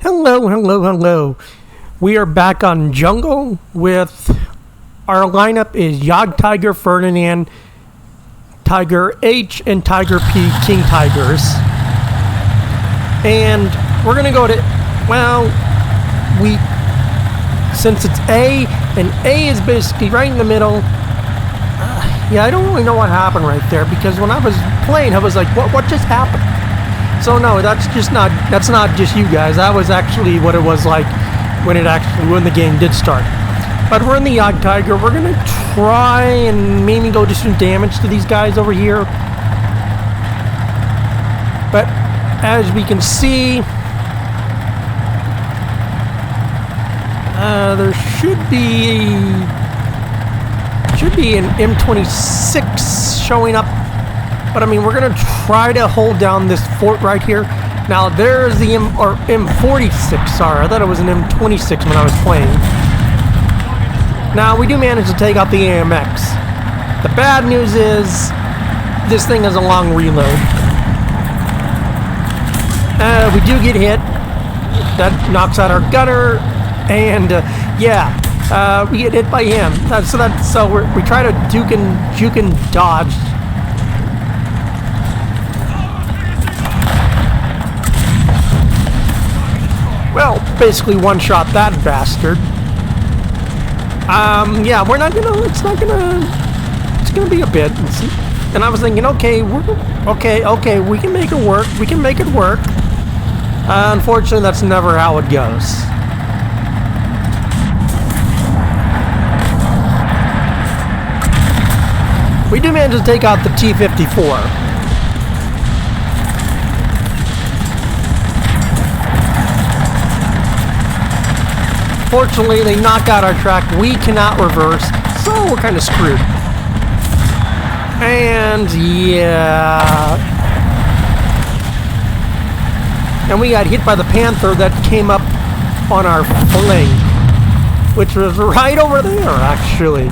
Hello, hello, hello. We are back on Jungle with our lineup is Jagdtiger, Ferdinand, Tiger H, and Tiger P, King Tigers. And we're going to go to, since it's A, and A is basically right in the middle. I don't really know what happened right there, because when I was playing, I was like, what just happened? So no, that's not just you guys. That was actually what it was like when the game did start. But we're in the Jagdtiger. We're gonna try and maybe go do some damage to these guys over here. But as we can see, there should be an M26 showing up. But I mean, we're gonna try to hold down this fort right here. Now there's the M46. Sorry, I thought it was an M26 when I was playing. Now we do manage to take out the AMX. The bad news is this thing has a long reload. We do get hit. That knocks out our gunner, and we get hit by him. So we try to juke and dodge. Well, basically one-shot that bastard. We're not gonna. It's gonna be a bit. And I was thinking, okay, we can make it work. We can make it work. Unfortunately, that's never how it goes. We do manage to take out the T-54. Fortunately, they knock out our track. We cannot reverse, so we're kind of screwed. And and we got hit by the Panther that came up on our flank, which was right over there, actually.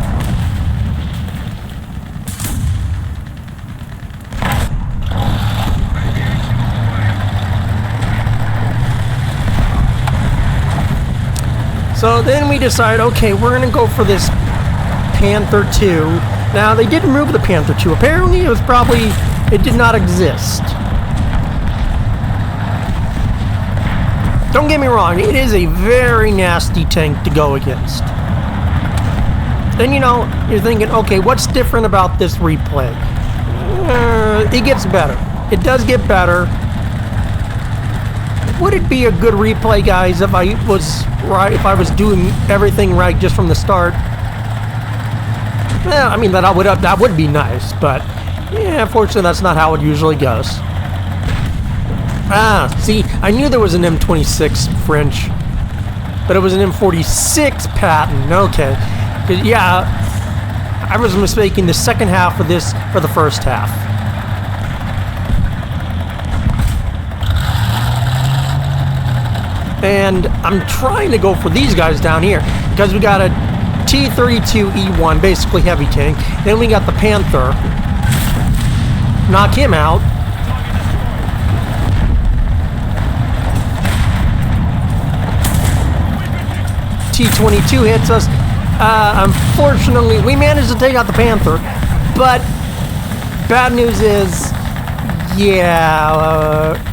So then we decide, okay, we're going to go for this Panther 2. Now, they did remove the Panther 2. Apparently, it did not exist. Don't get me wrong, it is a very nasty tank to go against. Then, you're thinking, okay, what's different about this replay? It gets better. It does get better. Would it be a good replay, guys, if I was doing everything right just from the start? Well, I mean, that would be nice, but unfortunately, that's not how it usually goes. See, I knew there was an M26 French, but it was an M46 patent. Okay, I was mistaking the second half of this for the first half. And I'm trying to go for these guys down here because we got a T-32E1, basically heavy tank. Then we got the Panther. Knock him out. T-22 hits us. Unfortunately, we managed to take out the Panther. But bad news is,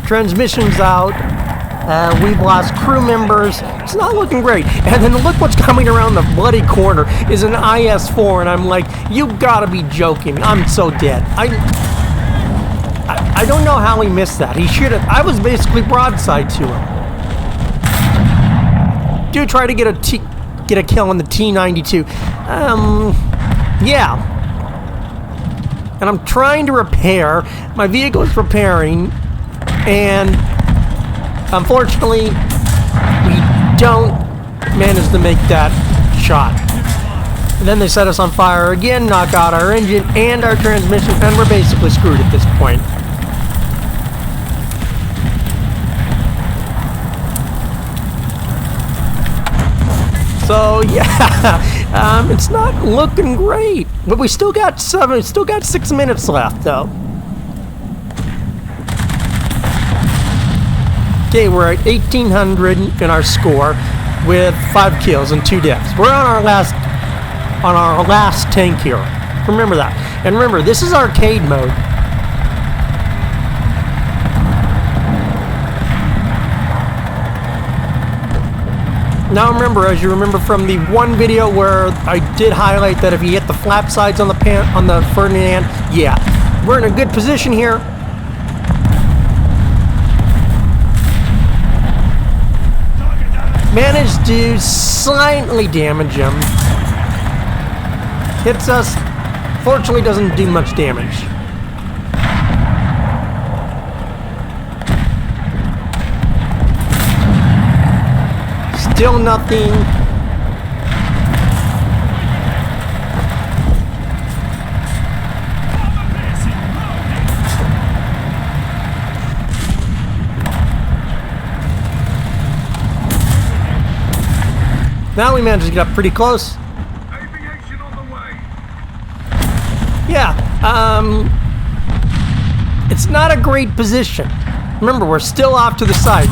transmission's out. We've lost crew members. It's not looking great. And then look what's coming around the bloody corner is an IS-4, and I'm like, you gotta be joking. I'm so dead. I don't know how he missed that. He should have. I was basically broadside to him. Do try to get a kill on the T-92. And I'm trying to repair. My vehicle is repairing, and unfortunately, we don't manage to make that shot. And then they set us on fire again, knock out our engine and our transmission, and we're basically screwed at this point. So it's not looking great, but we still got 6 minutes left though. Okay, we're at 1,800 in our score with 5 kills and 2 deaths. We're on our last tank here. Remember that. And remember, this is arcade mode. Now remember, as you remember from the one video where I did highlight that if you hit the flap sides on the Ferdinand, yeah, we're in a good position here. Managed to slightly damage him. Hits us. Fortunately, doesn't do much damage. Still nothing. Now we managed to get up pretty close. Aviation on the way. Yeah, it's not a great position. Remember, we're still off to the side.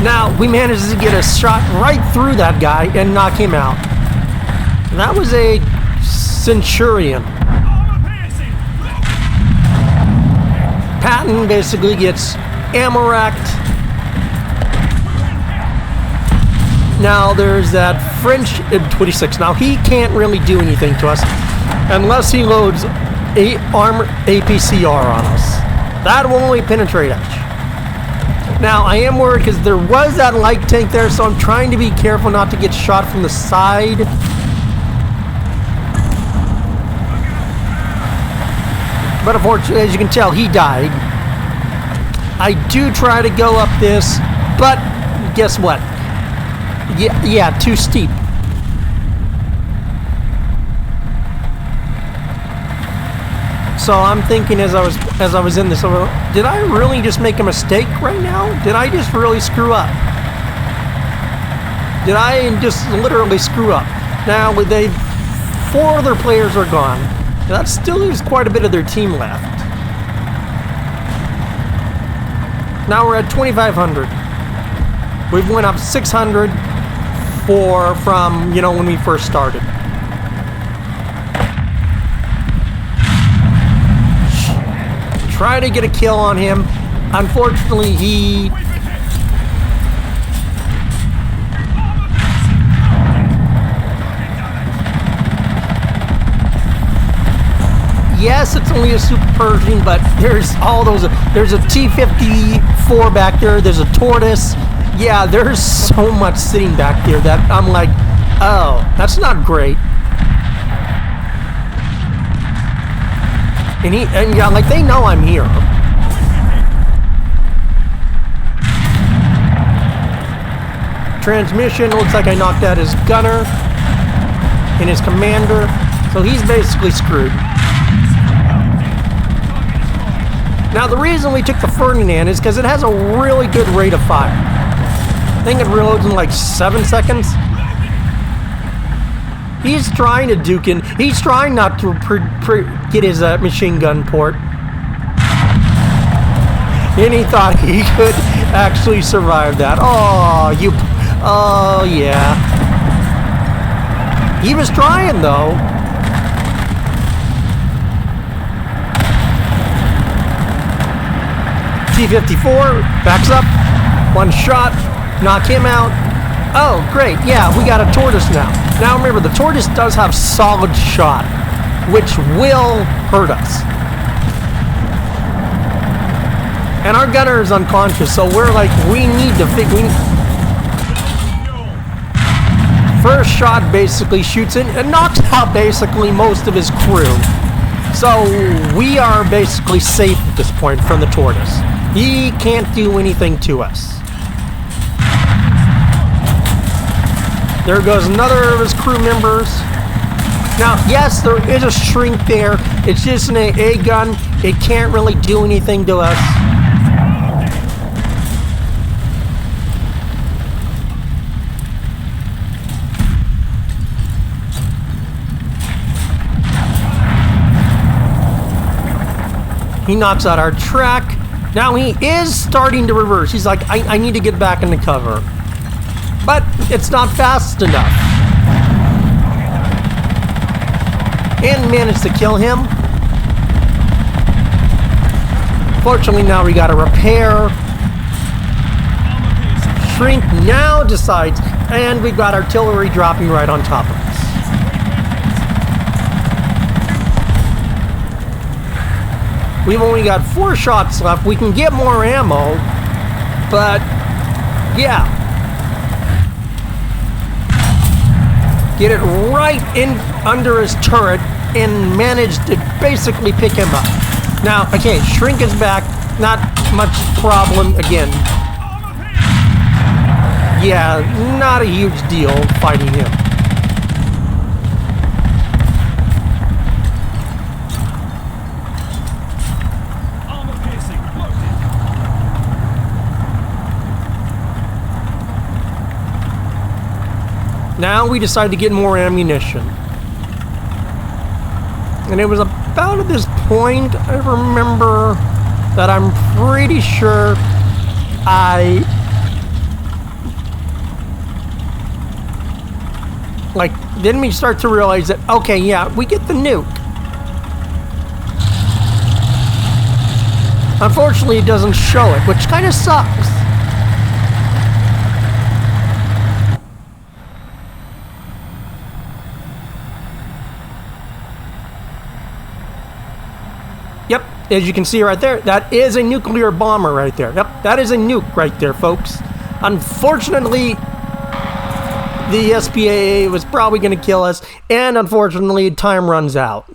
Now, we managed to get a shot right through that guy and knock him out. That was a Centurion. Patton basically gets ammo racked. Now there's that French 26. Now he can't really do anything to us unless he loads armor APCR on us. That will only penetrate us. Now I am worried because there was that light tank there, so I'm trying to be careful not to get shot from the side. But unfortunately, as you can tell, he died. I do try to go up this, but guess what? Yeah, too steep. So I'm thinking as I was in this, did I really just make a mistake right now? Did I just really screw up? Did I just literally screw up? Now, with 4 other players are gone. That still leaves quite a bit of their team left. Now we're at 2,500. We've went up 600 from, you know, when we first started. Try to get a kill on him. Unfortunately, he... Yes, it's only a Super Pershing, but there's all those... There's a T-54 back there. There's a Tortoise. Yeah, there's so much sitting back there that I'm like, oh, that's not great. And yeah, like, they know I'm here. Transmission, looks like I knocked out his gunner and his commander, so he's basically screwed. Now, the reason we took the Ferdinand is because it has a really good rate of fire. I think it reloads in like 7 seconds. He's trying to duke in. He's trying not to get his machine gun port. And he thought he could actually survive that. Oh, you... Oh, yeah. He was trying, though. T-54 backs up. 1 shot. Knock him out. Oh, great. Yeah, we got a Tortoise now. Now remember, the Tortoise does have solid shot, which will hurt us. And our gunner is unconscious, so we're like, we need to figure... First shot basically shoots in and knocks out basically most of his crew. So we are basically safe at this point from the Tortoise. He can't do anything to us. There goes another of his crew members. Now, yes, there is a shrink there. It's just an AA gun. It can't really do anything to us. He knocks out our track. Now he is starting to reverse. He's like, I need to get back into cover. But it's not fast enough. And managed to kill him. Fortunately, now we gotta repair. Shrink now decides, and we've got artillery dropping right on top of us. We've only got 4 shots left. We can get more ammo, but yeah. Get it right in under his turret and manage to basically pick him up. Now, okay, Shrink is back. Not much problem again. Yeah, not a huge deal fighting him. Now we decide to get more ammunition. And it was about at this point, I remember that I'm pretty sure then we start to realize that, okay, yeah, we get the nuke. Unfortunately, it doesn't show it, which kind of sucks. Yep, as you can see right there, that is a nuclear bomber right there. Yep, that is a nuke right there, folks. Unfortunately, the SPAA was probably going to kill us, and unfortunately, time runs out.